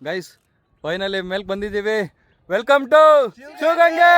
Guys finally ಮೇಲ್ ಬಂದಿದ್ದೀವಿ. Welcome to Shivagange.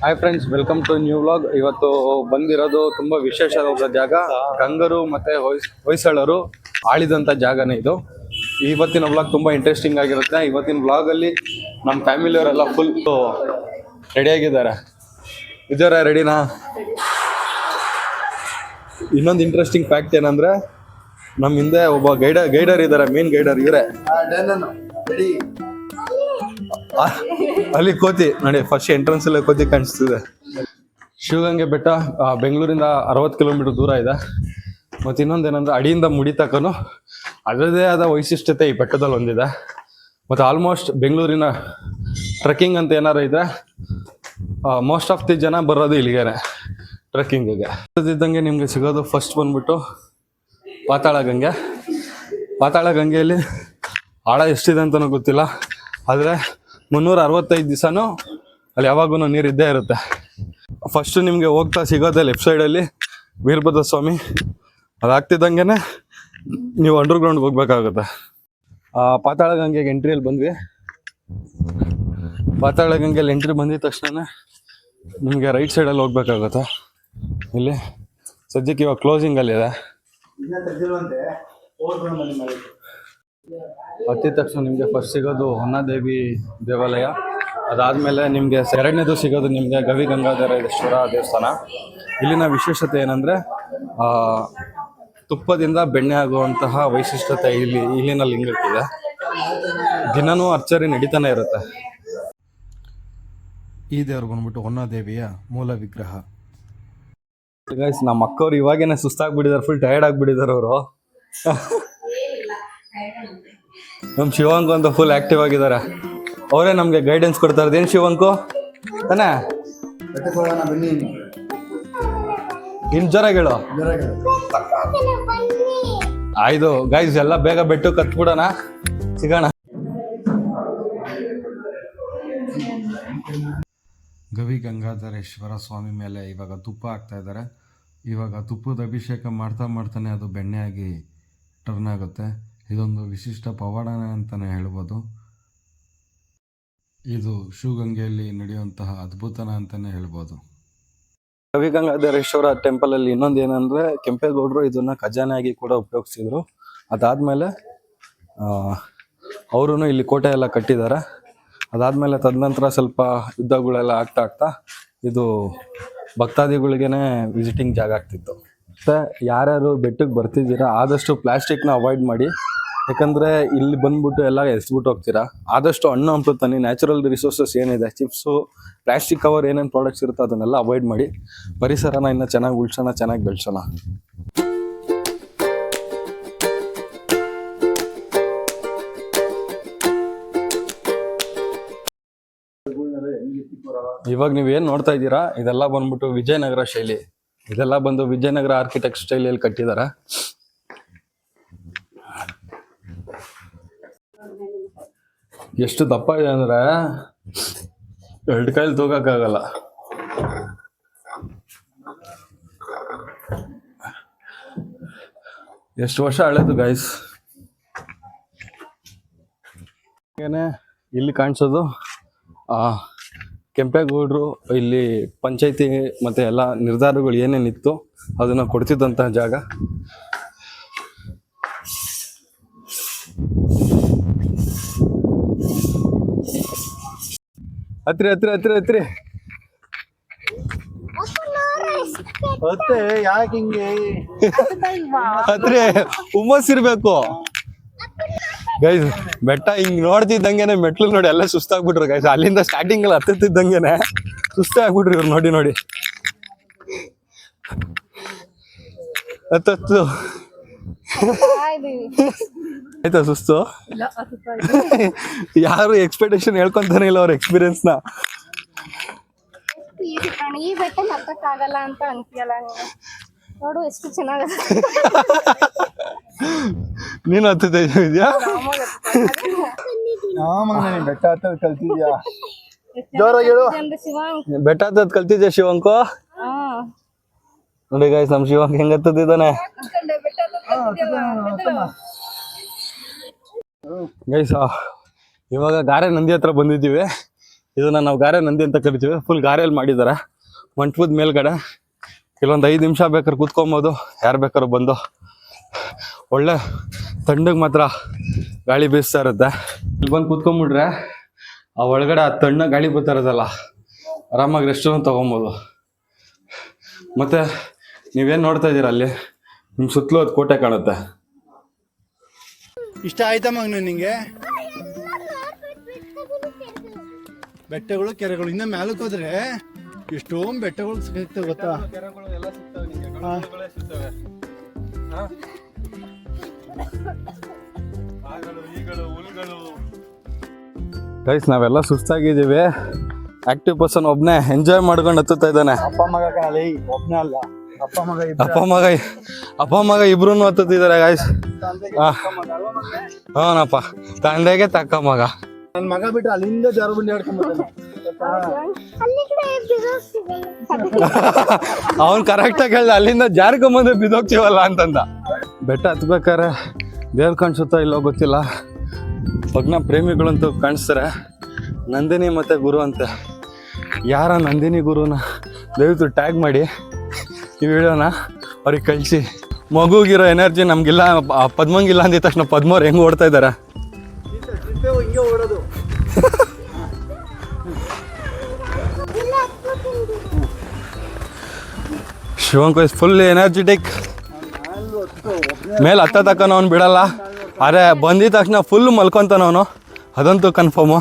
Hi friends, welcome to new vlog. ಇವತ್ತು ಬಂದಿರೋದು ತುಂಬಾ ವಿಶೇಷವಾದ ಜಾಗ. ಗಂಗರು ಮತ್ತೆ ಹೊಯ್ಸಳರು ಆಳಿದಂಥ ಜಾಗನೇ ಇದು. ಇವತ್ತಿನ ವ್ಲಾಗ್ ತುಂಬಾ ಇಂಟ್ರೆಸ್ಟಿಂಗ್ ಆಗಿರುತ್ತೆ. ಇವತ್ತಿನ ವ್ಲಾಗ್ ಅಲ್ಲಿ ನಮ್ಮ ಫ್ಯಾಮಿಲಿಯವರೆಲ್ಲ ಫುಲ್ ರೆಡಿಯಾಗಿದ್ದಾರೆ. ವಿಜಯರ ರೆಡಿನಾ? ಇನ್ನೊಂದು ಇಂಟ್ರೆಸ್ಟಿಂಗ್ ಫ್ಯಾಕ್ಟ್ ಏನಂದ್ರೆ, ನಮ್ಮ ಹಿಂದೆ ಒಬ್ಬ ಗೈಡರ್ ಇದ್ದಾರೆ. ಮೇನ್ ಗೈಡರ್ ಇವರೇ. ಅಲ್ಲಿ ಕೋತಿ ನೋಡಿ, ಫಸ್ಟ್ ಎಂಟ್ರೆನ್ಸ್ ಅಲ್ಲೇ ಕೋತಿ ಕಾಣಿಸ್ತಿದೆ. ಶಿವಗಂಗೆ ಬೆಟ್ಟ ಬೆಂಗಳೂರಿಂದ 60 ಕಿಲೋಮೀಟರ್ ದೂರ ಇದೆ. ಮತ್ತು ಇನ್ನೊಂದೇನಂದ್ರೆ, ಅಡಿಯಿಂದ ಮುಡಿ ತಕನು ಅದರದೇ ಆದ ವೈಶಿಷ್ಟ್ಯತೆ ಈ ಬೆಟ್ಟದಲ್ಲಿ ಹೊಂದಿದೆ. ಮತ್ತು ಆಲ್ಮೋಸ್ಟ್ ಬೆಂಗಳೂರಿನ ಟ್ರೆಕ್ಕಿಂಗ್ ಅಂತ ಏನಾರು ಇದ್ರೆ ಮೋಸ್ಟ್ ಆಫ್ ದಿ ಜನ ಬರೋದು ಇಲ್ಲಿಗೆ ಟ್ರೆಕ್ಕಿಂಗಿಗೆ. ಇದ್ದಂಗೆ ನಿಮಗೆ ಸಿಗೋದು ಫಸ್ಟ್ ಬಂದ್ಬಿಟ್ಟು ಪಾತಾಳ ಗಂಗೆ. ಪಾತಾಳ ಗಂಗೆಯಲ್ಲಿ ಆಳ ಎಷ್ಟಿದೆ ಅಂತಲೂ ಗೊತ್ತಿಲ್ಲ, ಆದರೆ 365 ದಿವಸನೂ ಅಲ್ಲಿ ಯಾವಾಗೂ ನೀರು ಇದ್ದೇ ಇರುತ್ತೆ. ಫಸ್ಟು ನಿಮಗೆ ಹೋಗ್ತಾ ಸಿಗೋದೆ ಲೆಫ್ಟ್ ಸೈಡಲ್ಲಿ ವೀರಭದ್ರ ಸ್ವಾಮಿ. ಅದಾಗ್ತಿದ್ದಂಗೆ ನೀವು ಅಂಡರ್ಗ್ರೌಂಡ್ಗೆ ಹೋಗ್ಬೇಕಾಗುತ್ತೆ. ಪಾತಾಳ ಗಂಗೆಗೆ ಎಂಟ್ರಿಯಲ್ಲಿ ಬಂದ್ವಿ. ಪಾತಾಳ ಗಂಗೆಯಲ್ಲಿ ಎಂಟ್ರಿ ಬಂದಿದ ತಕ್ಷಣ ನಿಮಗೆ ರೈಟ್ ಸೈಡಲ್ಲಿ ಹೋಗ್ಬೇಕಾಗುತ್ತೆ. ಇಲ್ಲಿ ಸದ್ಯಕ್ಕೆ ಇವಾಗ ಕ್ಲೋಸಿಂಗಲ್ಲಿದೆ. ಹತ್ತಿದ ತಕ್ಷಣ ನಿಮಗೆ ಫಸ್ಟ್ ಸಿಗೋದು ಹೊನ್ನಾದೇವಿ ದೇವಾಲಯ. ಅದಾದಮೇಲೆ ನಿಮಗೆ ಎರಡನೇದು ಸಿಗೋದು ನಿಮಗೆ ಗವಿ ಗಂಗಾಧರೇಶ್ವರ ದೇವಸ್ಥಾನ. ಇಲ್ಲಿನ ವಿಶೇಷತೆ ಏನಂದರೆ, ತುಪ್ಪದಿಂದ ಬೆಣ್ಣೆ ಆಗುವಂತಹ ವೈಶಿಷ್ಟ್ಯತೆ ಇಲ್ಲಿನ ಲಿಂಗಕ್ಕಿದೆ. ದಿನವೂ ಅರ್ಚರಿ ನಡೀತಾನೆ ಇರುತ್ತೆ. ಈ ದೇವ್ರು ಬಂದ್ಬಿಟ್ಟು ಹೊನ್ನಾದೇವಿಯ ಮೂಲ ವಿಗ್ರಹ. ಗೈಸ್, ನಮ್ಮ ಅಕ್ಕವ್ರು ಇವಾಗೇನೆ ಸುಸ್ತಾಗ್ಬಿಟ್ಟಿದ್ದಾರೆ, ಫುಲ್ ಟಯರ್ಡ್ ಆಗಿಬಿಟ್ಟಿದ್ದಾರೆ ಅವರು. ನಮ್ಮ ಶಿವಂಕು ಅಂತ ಫುಲ್ ಆಕ್ಟಿವ್ ಆಗಿದ್ದಾರೆ. ಅವರೇ ನಮಗೆ ಗೈಡೆನ್ಸ್ ಕೊಡ್ತಾ ಇರೋದು. ಏನು ಶಿವಂಕು ತಾನೇ? ಇನ್ನು ಜೋರಾಗಿ ಹೇಳು. ಆಯ್ತು ಗೈಸ್, ಎಲ್ಲ ಬೇಗ ಬೆಟ್ಟು ಕತ್ಬಿಡೋಣ, ಸಿಗೋಣ. ಗವಿ ಗಂಗಾಧರೇಶ್ವರ ಸ್ವಾಮಿ ಮೇಲೆ ಇವಾಗ ತುಪ್ಪ ಹಾಕ್ತಾ ಇದ್ದಾರೆ. ಇವಾಗ ತುಪ್ಪದ ಅಭಿಷೇಕ ಮಾಡ್ತಾನೆ ಅದು ಬೆಣ್ಣೆಯಾಗಿ ಟರ್ನ್ ಆಗುತ್ತೆ. ಇದೊಂದು ವಿಶಿಷ್ಟ ಪವಾಡನೆ ಅಂತಲೇ ಹೇಳ್ಬೋದು. ಇದು ಶಿವಗಂಗೆಯಲ್ಲಿ ನಡೆಯುವಂತಹ ಅದ್ಭುತನ ಅಂತಲೇ ಹೇಳ್ಬೋದು. ಗವಿ ಗಂಗಾಧರೇಶ್ವರ ಟೆಂಪಲಲ್ಲಿ ಇನ್ನೊಂದು ಏನಂದರೆ, ಕೆಂಪೇಗೌಡರು ಇದನ್ನು ಖಜಾನೆಯಾಗಿ ಕೂಡ ಉಪಯೋಗಿಸಿದ್ರು. ಅದಾದಮೇಲೆ ಅವರು ಇಲ್ಲಿ ಕೋಟೆ ಎಲ್ಲ ಕಟ್ಟಿದ್ದಾರೆ. ಅದಾದಮೇಲೆ ತದನಂತರ ಸ್ವಲ್ಪ ಯುದ್ಧಗಳೆಲ್ಲ ಆಗ್ತಾ ಇದು ಭಕ್ತಾದಿಗಳಿಗೇ ವಿಸಿಟಿಂಗ್ ಜಾಗ ಆಗ್ತಿತ್ತು. ಮತ್ತು ಯಾರ್ಯಾರು ಬೆಟ್ಟಕ್ಕೆ ಬರ್ತಿದ್ದೀರಾ ಆದಷ್ಟು ಪ್ಲಾಸ್ಟಿಕ್ನ ಅವಾಯ್ಡ್ ಮಾಡಿ. ಯಾಕಂದರೆ ಇಲ್ಲಿ ಬಂದ್ಬಿಟ್ಟು ಎಲ್ಲ ಎಸ್ಬಿಟ್ಟು ಹೋಗ್ತೀರಾ. ಆದಷ್ಟು ಹಣ್ಣು ಹಂಪಲು ತನ್ನಿ. ನ್ಯಾಚುರಲ್ ರಿಸೋರ್ಸಸ್ ಏನಿದೆ, ಚಿಪ್ಸು, ಪ್ಲಾಸ್ಟಿಕ್ ಕವರ್ ಏನೇನು ಪ್ರಾಡಕ್ಟ್ಸ್ ಇರುತ್ತೋ ಅದನ್ನೆಲ್ಲ ಅವಾಯ್ಡ್ ಮಾಡಿ. ಪರಿಸರನ ಇನ್ನೂ ಚೆನ್ನಾಗಿ ಉಳಿಸೋಣ, ಚೆನ್ನಾಗಿ ಬೆಳೆಸೋಣ. ಇವಾಗ ನೀವೇನು ನೋಡ್ತಾ ಇದ್ದೀರಾ, ಇದೆಲ್ಲ ಬಂದ್ಬಿಟ್ಟು ವಿಜಯನಗರ ಶೈಲಿ. ಇದೆಲ್ಲ ಬಂದು ವಿಜಯನಗರ ಆರ್ಕಿಟೆಕ್ಟ್ ಸ್ಟೈಲಲ್ಲಿ ಕಟ್ಟಿದ್ದಾರೆ. ಎಷ್ಟು ದಪ್ಪ ಇದೆ ಅಂದರೆ 2 ಕೈಲಿ ತೂಗಕ್ಕಾಗಲ್ಲ. ಎಷ್ಟು ವರ್ಷ ಹಳೇದು ಗೈಸ್. ಇಲ್ಲಿ ಕಾಣಿಸೋದು ಕೆಂಪೇಗೌಡರು ಇಲ್ಲಿ ಪಂಚಾಯತಿ ಮತ್ತು ಎಲ್ಲ ನಿರ್ಧಾರಗಳು ಏನೇನಿತ್ತು ಅದನ್ನು ಕೊಡ್ತಿದ್ದಂತಹ ಜಾಗ. ಹತ್ರಿ ಮತ್ತೆ ಯಾಕೆ ಹಿಂಗೆ ಹತ್ರಿ ಹುಮ್ಮಸ್ಸಿರ್ಬೇಕು ಗೈಸ್. ಬೆಟ್ಟ ಹಿಂಗ್ ನೋಡ್ತಿದ್ದಂಗೆನೆ ಮೆಟ್ಲು ನೋಡಿ ಎಲ್ಲ ಸುಸ್ತಾಗ್ಬಿಟ್ರು ಗೈಸ್. ಅಲ್ಲಿಂದ ಸ್ಟಾರ್ಟಿಂಗ್ ಅಲ್ಲಿ ಹತ್ತಿದ್ದಂಗೆನೆ ಸುಸ್ತೇ ಆಗ್ಬಿಟ್ರಿ ಇವ್ರು. ನೋಡಿ ಹತ್ತು ಆಯ್ತಾ ಸುಸ್ತು? ಯಾರು ಎಕ್ಸ್ಪೆಕ್ಟೇಷನ್ ಹೇಳ್ಕೊಂತಾನೆ ಇಲ್ಲ ಅವ್ರ ಎಕ್ಸ್ಪೀರಿಯನ್ಸ್ ನ. ನಾನು ಈ ಬೆಟ್ಟ ಹತ್ತಕ್ಕಾಗಲ್ಲ ಅಂತ ಅಂತೀಯಲ್ಲ ನೀನು. ನೋಡು ಎಷ್ಟು ಚೆನ್ನಾಗದ. ನೀನು ಹತ್ತದ ಇದೆಯಾ? ಮಗನೇ ಬೆಟ್ಟ ಹತ್ತೋದು ಕಲ್ತಿದ್ಯಾ? ಜೋರಾಗಿ ಹೇಳು. ಬೆಟ್ಟ ಹತ್ತದ್ ಕಲ್ತಿದ್ಯಾ ಶಿವಂಕು? ನೋಡಿ ಗಾಯ್ಸ್, ನಮ್ ಶಿವಂಕ್ ಹೆಂಗ್ ಹತ್ತದಿದ್ದಾನೆ ಗೈಸ್. ಇವಾಗ ಗಾರೆ ನಂದಿ ಹತ್ರ ಬಂದಿದ್ದೀವಿ. ಇದನ್ನ ನಾವು ಗಾರೆ ನಂದಿ ಅಂತ ಕರಿತೀವಿ. ಫುಲ್ ಗಾರೆಯಲ್ಲಿ ಮಾಡಿದಾರೆ. ಮಂಟಪದ ಮೇಲ್ಗಡೆ ಕೆಲವೊಂದು 5 ನಿಮಿಷ ಬೇಕಾದ್ರೆ ಕೂತ್ಕೊಬೋದು, ಯಾರು ಬೇಕಾದ್ರು ಬಂದು. ಒಳ್ಳೆ ತಣ್ಣಗೆ ಮಾತ್ರ ಗಾಳಿ ಬೀಸ್ತಾ ಇರುತ್ತೆ. ಇಲ್ಲಿ ಬಂದು ಕೂತ್ಕೊಂಡ್ಬಿಟ್ರೆ ಆ ಒಳಗಡೆ ಆ ತಣ್ಣ ಗಾಳಿ ಬರ್ತಾ ಇರೋದಲ್ಲ, ಆರಾಮಾಗಿ ರೆಸ್ಟನ್ನು ತೊಗೊಬೋದು. ಮತ್ತೆ ನೀವೇನು ನೋಡ್ತಾ ಇದ್ದೀರಾ ಅಲ್ಲಿ, ನಿಮ್ಮ ಸುತ್ತಲೂ ಅದು ಕೋಟೆ ಕಾಣುತ್ತೆ. ಇಷ್ಟ ಆಯ್ತಾ ಮಗನ ನಿಂಗೆ? ಬೆಟ್ಟಗಳು ಕೆರೆಗಳು ಇನ್ನ ಮ್ಯಾಲಕ್ಕೆ ಹೋದ್ರೆ ಎಷ್ಟೊಂದು ಬೆಟ್ಟಗಳು ಸಿಗ್ತವೆ ಗೊತ್ತಾ? ಗೈಸ್, ನಾವೆಲ್ಲ ಸುಸ್ತಾಗಿದ್ದೀವಿ. ಆಕ್ಟಿವ್ ಪರ್ಸನ್ ಒಬ್ನೇ ಎಂಜಾಯ್ ಮಾಡ್ಕೊಂಡು ಹತ್ತುತ್ತಾ ಇದ್ದಾನೆ. ಅಪ್ಪ ಮಗ ಕಾಣಲಿ, ಒಬ್ನೇ ಅಲ್ಲ, ಅಪ್ಪ ಮಗ ಇಬ್ರು ಹತ್ತುತ್ತಿದ್ದಾರೆ ಗಾಯ್ಸ್. ಹ್ಞೂನಪ್ಪ, ತಂದೆಗೆ ತಕ್ಕ ಮಗ. ನನ್ನ ಮಗ ಬಿಟ್ಟು ಅಲ್ಲಿಂದ ಜಾರುಬಂಡಿ ಆಡ್ಕೊಂಡ್ ಅವನ್ ಕರೆಕ್ಟಾಗಿ ಹೇಳ್ದ, ಅಲ್ಲಿಂದ ಜಾರ್ಕೊಂಬಂದು ಬಿದ್ದೋಗ್ತೀವಲ್ಲ ಅಂತಂದ. ಬೆಟ್ಟ ಹತ್ಬೇಕಾರೆ ದೇವ್ರು ಕಾಣಿಸುತ್ತಾ ಇಲ್ಲೋ ಗೊತ್ತಿಲ್ಲ. ಭಗ್ನ ಪ್ರೇಮಿಗಳಂತೂ ಕಾಣಿಸ್ತಾರೆ. ನಂದಿನಿ ಮತ್ತೆ ಗುರು ಅಂತೆ. ಯಾರ ನಂದಿನಿ ಗುರುನ ದಯವಿಟ್ಟು ಟ್ಯಾಗ್ ಮಾಡಿ ಈ ವಿಡಿಯೋನ ಅವ್ರಿಗೆ ಕಳಿಸಿ. ಮಗುಗಿರೋ ಎನರ್ಜಿ ನಮಗಿಲ್ಲ, ಪದ್ಮಂಗಿಲ್ಲ ಅಂದಿದ ತಕ್ಷಣ ಪದ್ಮವ್ರು ಹೆಂಗೆ ಓಡ್ತಾ ಇದ್ದಾರೆ. ಹಿಂಗೆ ಓಡೋದು. ಶಿವಂಕ್ ಇಸ್ ಫುಲ್ ಎನರ್ಜೆಟಿಕ್. ಮೇಲೆ ಹತ್ತ ತಕ್ಕನ ಅವ್ನು ಬಿಡಲ್ಲ. ಅರೆ ಬಂದಿದ ತಕ್ಷಣ ಫುಲ್ ಮಲ್ಕೊತಾನ ಅವನು, ಅದಂತೂ ಕನ್ಫರ್ಮು.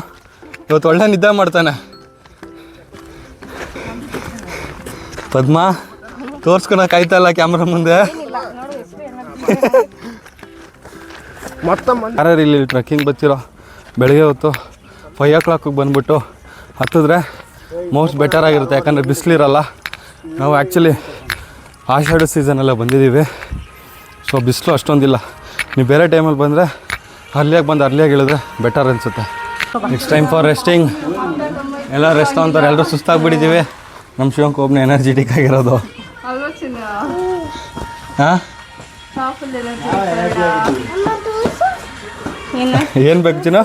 ಇವತ್ತು ಒಳ್ಳೆ ನಿದ್ದೆ ಮಾಡ್ತಾನೆ. ಪದ್ಮ ತೋರ್ಸ್ಕೊಳಕ್ ಆಯ್ತಲ್ಲ ಕ್ಯಾಮ್ರಾ ಮುಂದೆ. ಯಾರ್ಯಾರು ಇಲ್ಲಿ ಟ್ರೆಕ್ಕಿಂಗ್ ಬರ್ತಿರೋ ಬೆಳಗ್ಗೆ ಹೊತ್ತು 5 o'clock ಬಂದ್ಬಿಟ್ಟು ಹತ್ತಿದ್ರೆ ಮೋಸ್ಟ್ ಬೆಟರ್ ಆಗಿರುತ್ತೆ. ಯಾಕಂದರೆ ಬಿಸಿಲಿರಲ್ಲ. ನಾವು ಆ್ಯಕ್ಚುಲಿ ಆಷಾಢ ಸೀಸನೆಲ್ಲ ಬಂದಿದ್ದೀವಿ, ಸೊ ಬಿಸಿಲು ಅಷ್ಟೊಂದಿಲ್ಲ. ನೀವು ಬೇರೆ ಟೈಮಲ್ಲಿ ಬಂದರೆ ಅರ್ಲಿಯಾಗಿ ಇಳಿದ್ರೆ ಬೆಟರ್ ಅನಿಸುತ್ತೆ. Next time for resting. ಎಲ್ಲ ರೆಸ್ಟ್ ಅಂತಾರೆ, ಎಲ್ಲರೂ ಸುಸ್ತಾಗ್ಬಿಟ್ಟಿದ್ದೀವಿ. ನಮ್ಮ ಶಿವಂಕ್ ಒಬ್ಬನೇ ಎನರ್ಜೆಟಿಕ್ ಆಗಿರೋದು. ಹಾಂ, ಏನು ಬೇಕು ಚಿನ್ನ?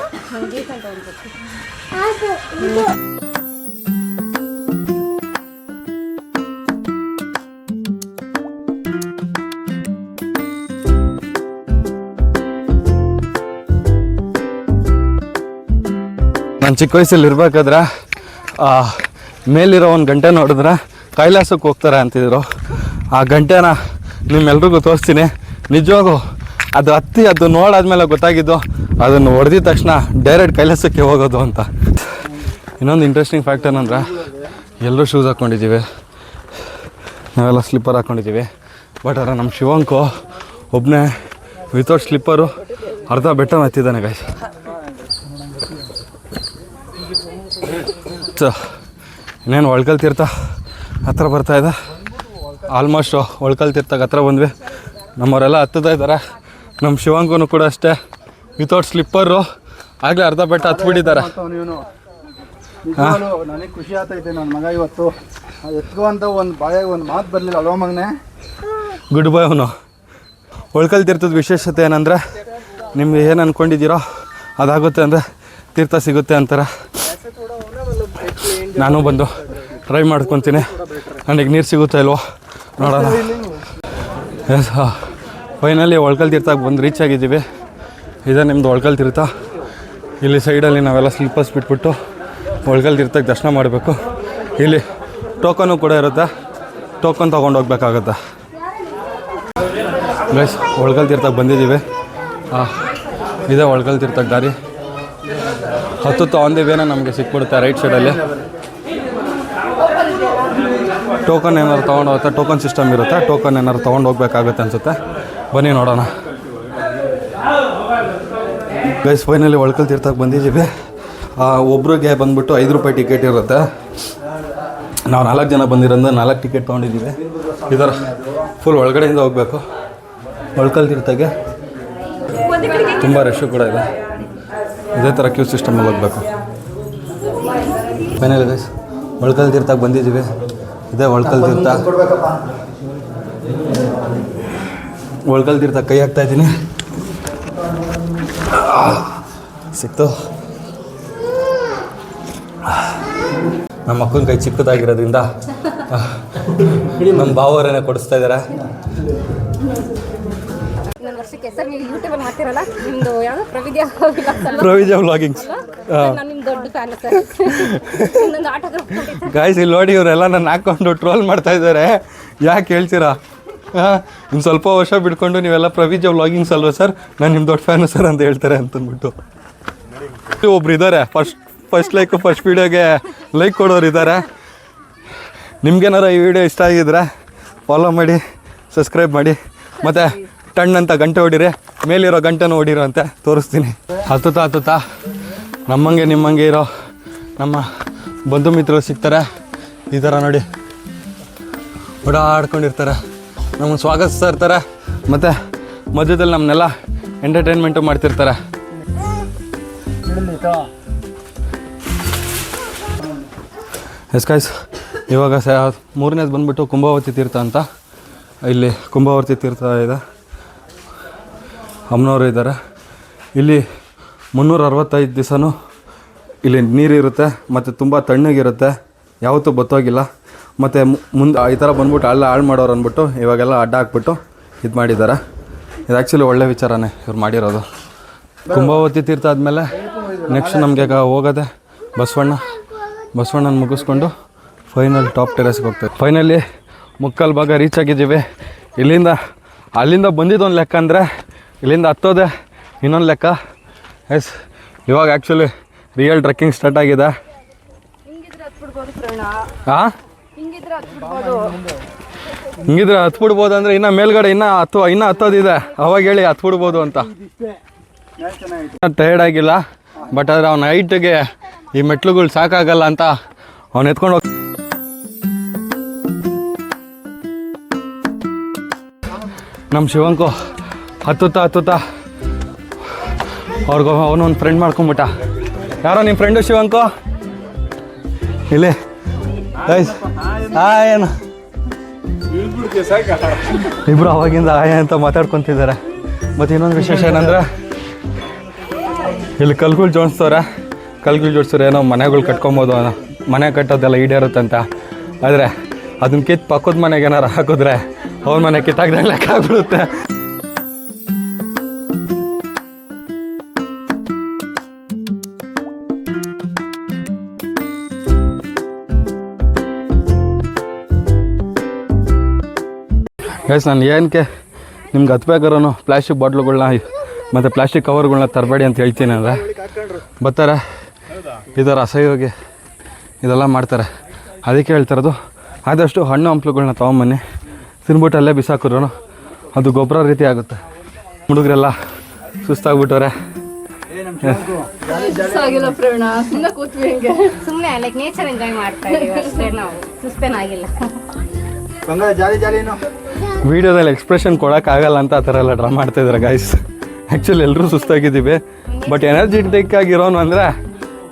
ನಾನು ಚಿಕ್ಕ ವಯಸ್ಸಲ್ಲಿ ಇರ್ಬೇಕಾದ್ರೆ ಮೇಲಿರೋ ಒಂದು ಗಂಟೆ ನೋಡಿದ್ರೆ ಕೈಲಾಸಕ್ಕೆ ಹೋಗ್ತಾರೆ ಅಂತಿದ್ರು. ಆ ಗಂಟೆನ ನಿಮ್ಮೆಲ್ರಿಗೂ ತೋರಿಸ್ತೀನಿ. ನಿಜವಾಗೂ ಅದು ಹತ್ತಿ ಅದು ನೋಡಾದ್ಮೇಲೆ ಗೊತ್ತಾಗಿದ್ದು, ಅದನ್ನು ಹೊಡೆದಿದ ತಕ್ಷಣ ಡೈರೆಕ್ಟ್ ಕೈಲಾಸಕ್ಕೆ ಹೋಗೋದು ಅಂತ. ಇನ್ನೊಂದು ಇಂಟ್ರೆಸ್ಟಿಂಗ್ ಫ್ಯಾಕ್ಟ್ ಏನಂದ್ರೆ, ಎಲ್ಲರೂ ಶೂಸ್ ಹಾಕ್ಕೊಂಡಿದ್ದೀವಿ, ನಾವೆಲ್ಲ ಸ್ಲಿಪ್ಪರ್ ಹಾಕ್ಕೊಂಡಿದ್ದೀವಿ. ಬಟ್ ಅದ್ರ ನಮ್ಮ ಶಿವಂಕು ಒಬ್ಬನೇ ವಿತೌಟ್ ಸ್ಲಿಪ್ಪರು ಅರ್ಧ ಬೆಟ್ಟ ಹತ್ತಿದ್ದಾನೆ ಗಾಯ್ಸ್. ಇನ್ನೇನು ಒಳ್ಕಲ್ ತೀರ್ಥ ಹತ್ರ ಬರ್ತಾಯಿದೆ. ಆಲ್ಮೋಸ್ಟು ಒಳ್ಕಲ್ ತೀರ್ಥಕ್ಕೆ ಹತ್ರ ಬಂದ್ವಿ. ನಮ್ಮವರೆಲ್ಲ ಹತ್ತುತ್ತಾ ಇದ್ದಾರೆ. ನಮ್ಮ ಶಿವಂಗೂ ಕೂಡ ಅಷ್ಟೇ, ವಿತೌಟ್ ಸ್ಲಿಪ್ಪರು ಆಗಲೇ ಅರ್ಧ ಬೆಟ್ಟ ಹತ್ಬಿಟ್ಟಿದ್ದಾರೆ. ನನಗೆ ಖುಷಿ ಆಗ್ತೈತೆ. ನನ್ನ ಮಗ ಇವತ್ತು ಎತ್ಕೋ ಅಂತ ಒಂದು ಬಾಯಾಗ ಒಂದು ಮಾತು ಬರಲಿಲ್ಲ ಅಲ್ವ ಮಗನೇ? ಗುಡ್ ಬಾಯ್ ಅವನು. ಒಳ್ಕಲ್ ತೀರ್ಥದ ವಿಶೇಷತೆ ಏನಂದರೆ, ನಿಮ್ಗೆ ಏನು ಅಂದ್ಕೊಂಡಿದ್ದೀರೋ ಅದಾಗುತ್ತೆ ಅಂದರೆ ತೀರ್ಥ ಸಿಗುತ್ತೆ ಅಂತಾರೆ. ನಾನು ಬಂದು ಟ್ರೈ ಮಾಡ್ಕೊತೀನಿ. ನನಗೆ ನೀರು ಸಿಗುತ್ತಾ ಇಲ್ವೋ ನೋಡೋಣ. ಎಸ್, ಫೈನಲಿ ಒಳ್ಕಲ್ ತೀರ್ಥಕ್ಕೆ ಬಂದು ರೀಚ್ ಆಗಿದ್ದೀವಿ. ಇದೇ ನಿಮ್ಮದು ಒಳ್ಕಲ್ ತೀರ್ಥ. ಇಲ್ಲಿ ಸೈಡಲ್ಲಿ ನಾವೆಲ್ಲ ಸ್ಲಿಪ್ಪರ್ಸ್ ಬಿಟ್ಬಿಟ್ಟು ಒಳ್ಕಲ್ ತೀರ್ಥಕ್ಕೆ ದರ್ಶನ ಮಾಡಬೇಕು. ಇಲ್ಲಿ ಟೋಕನು ಕೂಡ ಇರುತ್ತೆ, ಟೋಕನ್ ತೊಗೊಂಡು ಹೋಗ್ಬೇಕಾಗತ್ತೆ. ಗೈಸ್, ಒಳ್ಕಲ್ ತೀರ್ಥಕ್ಕೆ ಬಂದಿದ್ದೀವಿ. ಇದೇ ಒಳ್ಕಲ್ ತೀರ್ಥಕ್ಕೆ ದಾರಿ. ಹತ್ತುತ್ತಾ ಆನ್ ದಿ ವೇನ ನಮಗೆ ಸಿಕ್ಬಿಡುತ್ತೆ ರೈಟ್ ಸೈಡಲ್ಲಿ. ಟೋಕನ್ ಏನಾದ್ರು ತೊಗೊಂಡು ಹೋಗುತ್ತೆ, ಟೋಕನ್ ಸಿಸ್ಟಮ್ ಇರುತ್ತೆ. ಟೋಕನ್ ಏನಾದ್ರು ತೊಗೊಂಡು ಹೋಗ್ಬೇಕಾಗುತ್ತೆ ಅನಿಸುತ್ತೆ. ಬನ್ನಿ ನೋಡೋಣ. ಗೈಸ್, ಫೈನಲಿ ಒಳ್ಕಲ್ ತೀರ್ಥಕ್ಕೆ ಬಂದಿದ್ದೀವಿ. ಒಬ್ರಿಗೆ ಬಂದ್ಬಿಟ್ಟು 5 ರೂಪಾಯಿ ಟಿಕೆಟ್ ಇರುತ್ತೆ. ನಾವು 4 ಜನ ಬಂದಿರೋದು 4 ಟಿಕೆಟ್ ತೊಗೊಂಡಿದ್ದೀವಿ. ಇದರ ಫುಲ್ ಒಳಗಡೆಯಿಂದ ಹೋಗಬೇಕು. ಒಳ್ಕಲ್ ತೀರ್ಥಗೆ ತುಂಬ ರಶ್ಶು ಕೂಡ ಇದೆ. ಇದೇ ಥರ ಕ್ಯೂ ಸಿಸ್ಟಮಲ್ಲಿ ಹೋಗಬೇಕು. ಫೈನಲ್ ಗೈಸ್ ಒಳ್ಕಲ್ ತೀರ್ಥಕ್ಕೆ ಬಂದಿದ್ದೀವಿ. ಇದೇ ಒಳ್ಕಲ್ ತೀರ್ಥ. ಒಳ್ಕಲ್ ತೀರ್ಥ ಕೈ ಹಾಕ್ತಾ ಇದ್ದೀನಿ. ಸಿಕ್ತು. ನಮ್ಮ ಅಕ್ಕನ ಕೈ ಚಿಕ್ಕದಾಗಿರೋದ್ರಿಂದ ನಮ್ಮ ಭಾವವರನ್ನೇ ಕೊಡಿಸ್ತಾ ಇದ್ದಾರೆ. ಇನ್ನೊಂದು ವರ್ಷಕ್ಕೆ ಸರ್ ನೀವು ಯೂಟ್ಯೂಬಲ್ಲಿ ಮಾಡ್ತಿರಲ್ಲ ನಿಮ್ಮದು ಯಾವುದು ಪ್ರವಿಜ ವ್ಲಾಗಿಂಗ್ಸ್. ನಾನು ನಿಮ್ಮ ದೊಡ್ಡ ಫ್ಯಾನ್ ಸರ್. ಇನ್ನೊಂದು ಆಟೋಗ್ರಾಫ್ ಗಾಯ್ಸ್ ಇಲ್ಲಿ ನೋಡಿ ಇವರೆಲ್ಲ ನನ್ನ ಹಾಕ್ಕೊಂಡು ಟ್ರೋಲ್ ಮಾಡ್ತಾ ಇದ್ದಾರೆ. ಯಾಕೆ ಹೇಳ್ತೀರಾ? ಇನ್ನು ಸ್ವಲ್ಪ ವರ್ಷ ಬಿಟ್ಕೊಂಡು ನೀವೆಲ್ಲ ಪ್ರವಿಜ ವ್ಲಾಗಿಂಗ್ಸ್ ಅಲ್ವಾ ಸರ್, ನಾನು ನಿಮ್ಮ ದೊಡ್ಡ ಫ್ಯಾನು ಸರ್ ಅಂತ ಹೇಳ್ತಾರೆ ಅಂತಂದ್ಬಿಟ್ಟು. ಒಬ್ರು ಇದ್ದಾರೆ ಫಸ್ಟ್ ಲೈಕ್ ಫಸ್ಟ್ ವೀಡಿಯೋಗೆ ಲೈಕ್ ಕೊಡೋರು ಇದ್ದಾರೆ. ನಿಮ್ಗೇನಾರ ಈ ವಿಡಿಯೋ ಇಷ್ಟ ಆಗಿದ್ರೆ ಫಾಲೋ ಮಾಡಿ, ಸಬ್ಸ್ಕ್ರೈಬ್ ಮಾಡಿ, ಮತ್ತು ಟಣ್ ಅಂತ ಗಂಟೆ ಹೊಡಿರಿ. ಮೇಲಿರೋ ಗಂಟೆನೂ ಹೊಡಿರೋ ಅಂತ ತೋರಿಸ್ತೀನಿ. ಹತ್ತುತ್ತಾ ನಮ್ಮಂಗೆ ನಿಮ್ಮಂಗೆ ಇರೋ ನಮ್ಮ ಬಂಧು ಮಿತ್ರರು ಸಿಗ್ತಾರೆ. ಈ ಥರ ನೋಡಿ ಓಡಾಡ್ಕೊಂಡಿರ್ತಾರೆ, ನಮ್ಮನ್ನು ಸ್ವಾಗತಿಸ್ತಾ ಇರ್ತಾರೆ. ಮತ್ತು ಮಧ್ಯದಲ್ಲಿ ನಮ್ಮನ್ನೆಲ್ಲ ಎಂಟರ್ಟೈನ್ಮೆಂಟು ಮಾಡ್ತಿರ್ತಾರೆ. ಎಸ್ ಗೈಸ್, ಇವಾಗ 3ನೇದು ಬಂದುಬಿಟ್ಟು ಕುಂಭಾವತಿ ತೀರ್ಥ ಅಂತ. ಇಲ್ಲಿ ಕುಂಭಾವತಿ ತೀರ್ಥ ಇದೆ, ಅಮ್ಮನವರು ಇದ್ದಾರೆ. ಇಲ್ಲಿ 365 ದಿವಸನೂ ಇಲ್ಲಿ ನೀರಿರುತ್ತೆ ಮತ್ತು ತುಂಬ ತಣ್ಣಗಿರುತ್ತೆ, ಯಾವತ್ತೂ ಬತ್ತೋಗಿಲ್ಲ. ಮತ್ತು ಮುಂದೆ ಈ ಥರ ಬಂದ್ಬಿಟ್ಟು ಹಾಳು ಮಾಡೋರು ಅಂದ್ಬಿಟ್ಟು ಇವಾಗೆಲ್ಲ ಅಡ್ಡ ಹಾಕ್ಬಿಟ್ಟು ಇದು ಮಾಡಿದ್ದಾರೆ. ಇದು ಆ್ಯಕ್ಚುಲಿ ಒಳ್ಳೆ ವಿಚಾರನೇ ಇವ್ರು ಮಾಡಿರೋದು. ಕುಂಭಾವತಿ ತೀರ್ಥ ಆದಮೇಲೆ ನೆಕ್ಸ್ಟ್ ನಮಗೆ ಹೋಗೋದೆ ಬಸವಣ್ಣನ ಮುಗಿಸ್ಕೊಂಡು ಫೈನಲ್ ಟಾಪ್ ಟೆರೆಸ್ಗೆ ಹೋಗ್ತೇವೆ. ಫೈನಲಿ ಮುಕ್ಕಾಲು ಭಾಗ ರೀಚ್ ಆಗಿದ್ದೀವಿ. ಅಲ್ಲಿಂದ ಬಂದಿದ್ದೊಂದು ಲೆಕ್ಕ ಅಂದರೆ ಇಲ್ಲಿಂದ ಹತ್ತೋದೆ ಇನ್ನೊಂದು ಲೆಕ್ಕ. ಎಸ್, ಇವಾಗ ಆ್ಯಕ್ಚುಲಿ ರಿಯಲ್ ಟ್ರೆಕ್ಕಿಂಗ್ ಸ್ಟಾರ್ಟ್ ಆಗಿದೆ. ಹಾಂ, ಹಿಂಗಿದ್ರೆ ಹತ್ಬಿಡ್ಬೋದು ಅಂದರೆ ಇನ್ನು ಮೇಲ್ಗಡೆ ಇನ್ನೂ ಹತ್ತೋದಿದೆ. ಅವಾಗ ಹೇಳಿ ಹತ್ಬಿಡ್ಬೋದು ಅಂತ. ಟಯರ್ಡ್ ಆಗಿಲ್ಲ, ಬಟ್ ಆದರೆ ಅವ್ನ ಹೈಟ್ಗೆ ಈ ಮೆಟ್ಲುಗಳು ಸಾಕಾಗಲ್ಲ ಅಂತ ಅವ್ನು ಎತ್ಕೊಂಡು ಹೋಗಿ ನಮ್ಮ ಶಿವಂಕು ಹತ್ತುತ್ತಾ ಅವನೊಂದು ಫ್ರೆಂಡ್ ಮಾಡ್ಕೊಂಬಿಟ್ಟ. ಯಾರೋ ನಿಮ್ಮ ಫ್ರೆಂಡು ಶಿವಂಕು ಇಲ್ಲಿ ಏನು ಇಬ್ಬರು ಅವಾಗಿಂದ ಆಯ ಅಂತ ಮಾತಾಡ್ಕೊತಿದ್ದಾರೆ. ಮತ್ತು ಇನ್ನೊಂದು ವಿಶೇಷ ಏನಂದರೆ ಇಲ್ಲಿ ಕಲ್ಗಳು ಜೋಡಿಸ್ತಾರೆ. ಏನೋ ಮನೆಗಳು ಕಟ್ಕೊಬೋದು, ಮನೆ ಕಟ್ಟೋದೆಲ್ಲ ಈಡೇರುತ್ತಂತ. ಆದರೆ ಅದನ್ನ ಕಿತ್ತು ಪಕ್ಕದ ಮನೆಗೆ ಏನಾರು ಹಾಕಿದ್ರೆ ಅವ್ರ ಮನೆ ಕಿತ್ತಾಕ್ದಂಗೆ ಲೆಕ್ಕ ಆಗ್ಬಿಡುತ್ತೆ. ಗೈಸ್, ನಾನು ಏನಕ್ಕೆ ನಿಮ್ಗೆ ಹತ್ಬೇಕಾದ್ರೂ ಪ್ಲಾಸ್ಟಿಕ್ ಬಾಟ್ಲುಗಳ್ನ ಮತ್ತು ಪ್ಲಾಸ್ಟಿಕ್ ಕವರ್ಗಳನ್ನ ತರಬೇಡಿ ಅಂತ ಹೇಳ್ತೀನಿ ಅಂದರೆ ಬರ್ತಾರೆ ಈ ಥರ ಅಸಹ್ಯವಾಗಿ ಇದೆಲ್ಲ ಮಾಡ್ತಾರೆ. ಅದಕ್ಕೆ ಹೇಳ್ತಿರೋದು, ಆದಷ್ಟು ಹಣ್ಣು ಹಂಪ್ಲುಗಳನ್ನ ತೊಗೊಂಬನ್ನಿ, ತಿನ್ಬಿಟ್ಟು ಅಲ್ಲೇ ಬಿಸಾಕಿದ್ರು ಅದು ಗೊಬ್ಬರ ರೀತಿ ಆಗುತ್ತೆ. ಹುಡುಗರೆಲ್ಲ ಸುಸ್ತಾಗ್ಬಿಟ್ಟವ್ರೆ. ಸುಮ್ಮನೆ ಲೈಕ್ ನೇಚರ್ ಎಂಜಾಯ್ ಮಾಡ್ತಾ ಇದೀವಿ ಅಷ್ಟೇ, ನಾವು ಸುಸ್ತೇನಾಗಿಲ್ಲ. ವೀಡಿಯೋದಲ್ಲಿ ಎಕ್ಸ್ಪ್ರೆಷನ್ ಕೊಡೋಕ್ಕಾಗಲ್ಲ ಅಂತ ಆ ಥರ ಎಲ್ಲ ಡ್ರಾ ಮಾಡ್ತಾಯಿದ್ದಾರೆ ಗೈಸ್. ಆ್ಯಕ್ಚುಲಿ ಎಲ್ಲರೂ ಸುಸ್ತಾಗಿದ್ದೀವಿ, ಬಟ್ ಎನರ್ಜೆಟಿಕ್ ಆಗಿರೋನು ಅಂದರೆ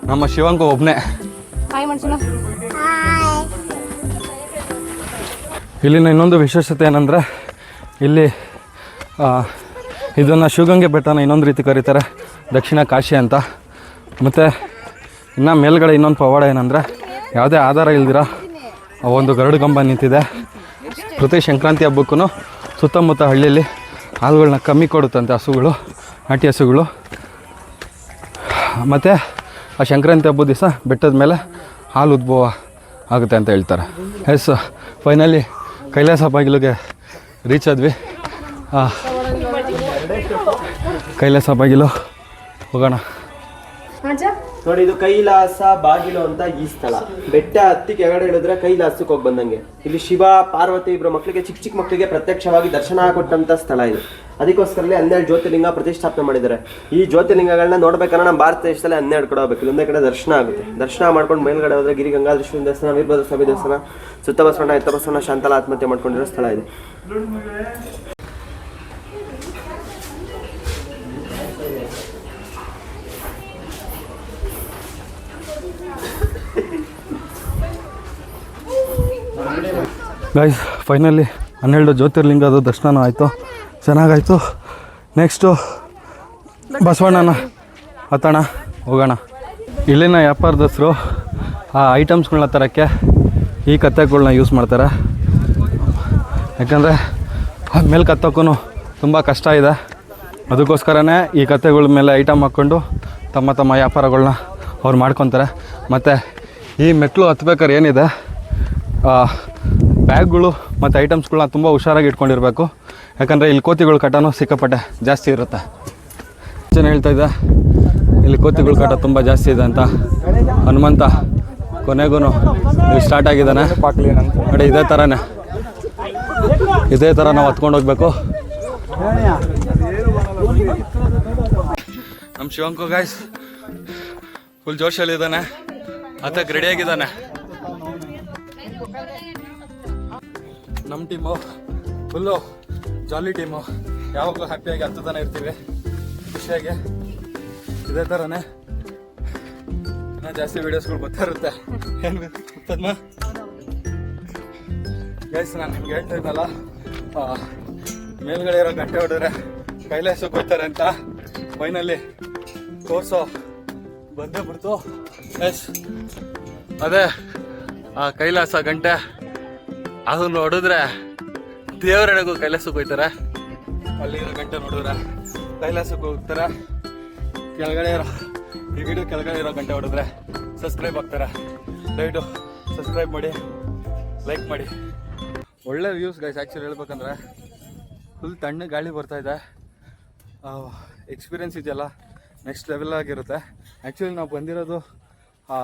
ನಮ್ಮ ಶಿವಂಕು ಒಬ್ಬನೇ. ಇಲ್ಲಿನ ಇನ್ನೊಂದು ವಿಶೇಷತೆ ಏನಂದರೆ ಇಲ್ಲಿ ಇದನ್ನು ಶಿವಗಂಗೆ ಬೆಟ್ಟನ ಇನ್ನೊಂದು ರೀತಿ ಕರೀತಾರೆ, ದಕ್ಷಿಣ ಕಾಶಿ ಅಂತ. ಮತ್ತು ಇನ್ನು ಮೇಲ್ಗಡೆ ಇನ್ನೊಂದು ಪವಾಡ ಏನಂದರೆ ಯಾವುದೇ ಆಧಾರ ಇಲ್ದಿರ ಒಂದು ಗರುಡು ಕಂಬ ನಿಂತಿದೆ. ಪ್ರತಿ ಸಂಕ್ರಾಂತಿ ಹಬ್ಬಕ್ಕೂ ಸುತ್ತಮುತ್ತ ಹಳ್ಳಿಯಲ್ಲಿ ಹಾಲುಗಳನ್ನ ಕಮ್ಮಿ ಕೊಡುತ್ತಂತೆ ಹಸುಗಳು, ನಾಟಿ ಹಸುಗಳು. ಮತ್ತು ಆ ಸಂಕ್ರಾಂತಿ ಹಬ್ಬದ ದಿವಸ ಬೆಟ್ಟದ ಮೇಲೆ ಹಾಲು ಉದ್ಭವ ಆಗುತ್ತೆ ಅಂತ ಹೇಳ್ತಾರೆ. ಎಸ್, ಫೈನಲಿ ಕೈಲಾಸ ಬಾಗಿಲಿಗೆ ರೀಚ್ ಆದ್ವಿ. ಕೈಲಾಸ ಬಾಗಿಲು ಹೋಗೋಣ. ನೋಡಿ ಇದು ಕೈಲಾಸ ಬಾಗಿಲು ಅಂತ ಈ ಸ್ಥಳ. ಬೆಟ್ಟ ಹತ್ತಿ ಕೆಳಗಡೆ ಇಳಿದ್ರೆ ಕೈಲಾಸಕ್ಕೆ ಹೋಗಿ ಬಂದಂಗೆ. ಇಲ್ಲಿ ಶಿವ ಪಾರ್ವತಿ ಇಬ್ಬರು ಮಕ್ಕಳಿಗೆ ಚಿಕ್ಕ ಮಕ್ಕಳಿಗೆ ಪ್ರತ್ಯಕ್ಷವಾಗಿ ದರ್ಶನ ಕೊಟ್ಟಂತ ಸ್ಥಳ ಇದು. ಅದಕ್ಕೋಸ್ಕರಲೇ 12 ಜ್ಯೋತಿರ್ಲಿಂಗ ಪ್ರತಿಷ್ಠಾಪನೆ ಮಾಡಿದ್ದಾರೆ. ಈ ಜ್ಯೋತಿರ್ಲಿಂಗಗಳನ್ನ ನೋಡ್ಬೇಕಂದ್ರೆ ನಮ್ಮ ಭಾರತ ದೇಶದಲ್ಲಿ 12 ಕಡೆ ಹೋಗ್ಬೇಕು. ಇಲ್ಲೊಂದೇ ಕಡೆ ದರ್ಶನ ಆಗುತ್ತೆ. ದರ್ಶನ ಮಾಡ್ಕೊಂಡು ಮೇಲ್ಗಡೆ ಹೋದ್ರೆ ಗಿರಿ ಗಂಗಾಧರೇಶ್ವರ ದೇವಸ್ಥಾನ, ವೀರಭದ್ರ ಸ್ವಾಮಿ ದೇವಸ್ಥಾನ, ಸುತ್ತ ಬಸವಣ್ಣ ಎತ್ತ ಬಸವಣ್ಣ ಶಾಂತಲ ಆತ್ಮಹತ್ಯೆ ಮಾಡ್ಕೊಂಡಿರೋ ಸ್ಥಳ ಇದೆ. ಗೈಸ್ ಫೈನಲಿ 12 ಜ್ಯೋತಿರ್ಲಿಂಗದ ದರ್ಶನ ಆಯಿತು, ಚೆನ್ನಾಗಾಯಿತು. ನೆಕ್ಸ್ಟು ಬಸವಣ್ಣನ ಹತ್ತೋಣ, ಹೋಗೋಣ. ಇಲ್ಲಿನ ವ್ಯಾಪಾರದಸ್ಥರು ಆ ಐಟಮ್ಸ್ಗಳನ್ನ ತರೋಕ್ಕೆ ಈ ಕತ್ತೆಗಳನ್ನ ಯೂಸ್ ಮಾಡ್ತಾರೆ. ಯಾಕಂದರೆ ಮೇಲೆ ಕತ್ತೋಕ್ಕೂ ತುಂಬ ಕಷ್ಟ ಇದೆ. ಅದಕ್ಕೋಸ್ಕರನೇ ಈ ಕತ್ತೆಗಳ ಮೇಲೆ ಐಟಮ್ ಹಾಕ್ಕೊಂಡು ತಮ್ಮ ತಮ್ಮ ವ್ಯಾಪಾರಗಳನ್ನ ಅವ್ರು ಮಾಡ್ಕೊತಾರೆ. ಮತ್ತು ಈ ಮೆಟ್ಲು ಹತ್ಬೇಕಾದ್ರೆ ಏನಿದೆ, ಬ್ಯಾಗ್ಗಳು ಮತ್ತು ಐಟಮ್ಸ್ಗಳನ್ನ ತುಂಬ ಹುಷಾರಾಗಿ ಇಟ್ಕೊಂಡಿರಬೇಕು. ಯಾಕಂದರೆ ಇಲ್ಲಿ ಕೋತಿಗಳ ಕಾಟನೂ ಸಿಕ್ಕಾಪಟ್ಟೆ ಜಾಸ್ತಿ ಇರುತ್ತೆ. ಜನ ಹೇಳ್ತಾ ಇದ್ದೆ ಇಲ್ಲಿ ಕೋತಿಗಳ ಕಾಟ ತುಂಬ ಜಾಸ್ತಿ ಇದೆ ಅಂತ. ಹನುಮಂತ ಕೊನೆಗೂ ನೀವು ಸ್ಟಾರ್ಟ್ ಆಗಿದ್ದಾನೆ ನೋಡಿ. ಇದೇ ಥರ ನಾವು ಹತ್ಕೊಂಡು ಹೋಗ್ಬೇಕು. ನಮ್ಮ ಶಿವಂಕು ಗಾಯ್ಸ್ ಫುಲ್ ಜೋಶಲ್ಲಿದ್ದಾನೆ, ಹತ್ತಕ್ಕೆ ರೆಡಿಯಾಗಿದ್ದಾನೆ. ನಮ್ಮ ಟೀಮು ಫುಲ್ಲು ಜಾಲಿ ಟೀಮು, ಯಾವಾಗಲೂ ಹ್ಯಾಪಿಯಾಗಿ ಹತ್ತುತ್ತಾನೆ ಇರ್ತೀವಿ, ಖುಷಿಯಾಗಿ. ಇದೇ ಥರನೇ ಇನ್ನೂ ಜಾಸ್ತಿ ವೀಡಿಯೋಸ್ಗಳು ಬರ್ತಾ ಇರುತ್ತೆ. ಏನು ಪದ್ಮ ಗೈಸ್, ನಾನು ನಿಮ್ಗೆ ಹೇಳ್ತಾ ಇದ್ದಲ್ಲ, ಮೇಲ್ಗಡೆ ಇರೋ ಗಂಟೆ ಹೊಡೆದ್ರೆ ಕೈಲಾಸಕ್ಕೆ ಹೋಗ್ತಾರೆ ಅಂತ. ಫೈನಲ್ಲಿ ತೋರಿಸೋ ಬಂದೇ ಬಿಡ್ತು. ಎಸ್, ಅದೇ ಆ ಕೈಲಾಸ ಗಂಟೆ, ಅದನ್ನು ಹೊಡೆದ್ರೆ ದೇವರೆಡೆಗೂ ಕೈಲಾಸಕ್ಕೆ ಹೋಗ್ತಾರೆ. ಅಲ್ಲಿರೋ ಗಂಟೆ ನೋಡಿದ್ರೆ ಕೈಲಾಸಕ್ಕೆ ಹೋಗ್ತಾರೆ. ಕೆಳಗಡೆ ಇರೋ ಈ ವಿಡಿಯೋ ಕೆಳಗಡೆ ಇರೋ ಗಂಟೆ ಹೊಡೆದ್ರೆ ಸಬ್ಸ್ಕ್ರೈಬ್ ಆಗ್ತಾರೆ. ದಯವಿಟ್ಟು ಸಬ್ಸ್ಕ್ರೈಬ್ ಮಾಡಿ, ಲೈಕ್ ಮಾಡಿ. ಒಳ್ಳೆ ವ್ಯೂಸ್ ಗೈಸ್. ಆ್ಯಕ್ಚುಲಿ ಹೇಳ್ಬೇಕಂದ್ರೆ ಫುಲ್ ತಣ್ಣ ಗಾಳಿ ಬರ್ತಾಯಿದೆ. ಎಕ್ಸ್ಪೀರಿಯೆನ್ಸ್ ಇದೆಯಲ್ಲ ನೆಕ್ಸ್ಟ್ ಲೆವೆಲ್ ಆಗಿರುತ್ತೆ. ಆ್ಯಕ್ಚುಲಿ ನಾವು ಬಂದಿರೋದು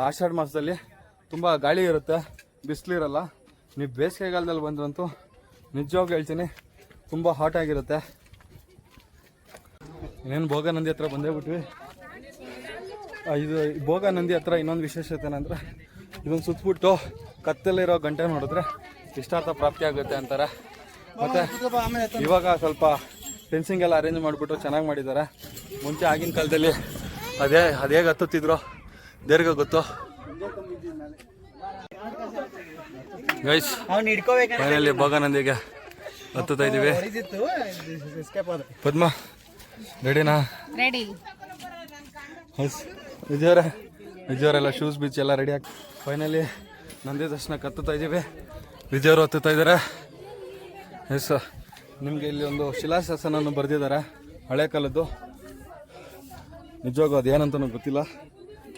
ಆಷಾಢ ಮಾಸದಲ್ಲಿ, ತುಂಬ ಗಾಳಿ ಇರುತ್ತೆ, ಬಿಸಿಲಿರಲ್ಲ. ನೀವು ಬೇಸಿಗೆಗಾಲದಲ್ಲಿ ಬಂದ್ರಂತೂ ನಿಜವಾಗಿ ಹೇಳ್ತೀನಿ ತುಂಬ ಹಾಟ್ ಆಗಿರುತ್ತೆ. ಇನ್ನೇನು ಭೋಗನಂದಿ ಹತ್ರ ಬಂದೇ ಬಿಟ್ವಿ. ಇದು ಭೋಗನಂದಿ ಹತ್ರ ಇನ್ನೊಂದು ವಿಶೇಷತೆ ಏನಂದರೆ, ಇದೊಂದು ಸುತ್ತಬಿಟ್ಟು ಕತ್ತಲ್ಲಿರೋ ಗಂಟೆ ನೋಡಿದ್ರೆ ಇಷ್ಟಾರ್ಥ ಪ್ರಾಪ್ತಿ ಆಗುತ್ತೆ ಅಂತಾರೆ. ಮತ್ತು ಇವಾಗ ಸ್ವಲ್ಪ ಫೆನ್ಸಿಂಗ್ ಎಲ್ಲ ಅರೇಂಜ್ ಮಾಡಿಬಿಟ್ಟು ಚೆನ್ನಾಗಿ ಮಾಡಿದ್ದಾರೆ. ಮುಂಚೆ ಆಗಿನ ಕಾಲದಲ್ಲಿ ಅದೇ ಹತ್ತುತ್ತಿದ್ರು ದೇವ್ರಿಗೆ ಗೊತ್ತು. ಗೈಸ್ ಫೈನಲಿ ಭೋಗನಂದಿಗೆ ಹತ್ತುತ್ತಾ ಇದ್ದೀವಿ. ಪದ್ಮ ರೆಡಿನಾ? ರೆಡಿ. ವಿಜಯವರೆಲ್ಲ ಶೂಸ್ ಬೀಚ್ ಎಲ್ಲ ರೆಡಿ ಆಗಿ ಫೈನಲಿ ನಂದಿ ದರ್ಶನಕ್ಕೆ ಹತ್ತುತ್ತಾ ಇದ್ದೀವಿ. ವಿಜಯವರು ಹತ್ತುತ್ತಾ ಇದ್ದಾರೆ. ಎಸ್, ನಿಮಗೆ ಇಲ್ಲಿ ಒಂದು ಶಿಲಾಶಾಸನವನ್ನು ಬರೆದಿದ್ದಾರೆ, ಹಳೆ ಕಾಲದ್ದು. ನಿಜವಾಗೂ ಅದು ಏನಂತನೂ ಗೊತ್ತಿಲ್ಲ,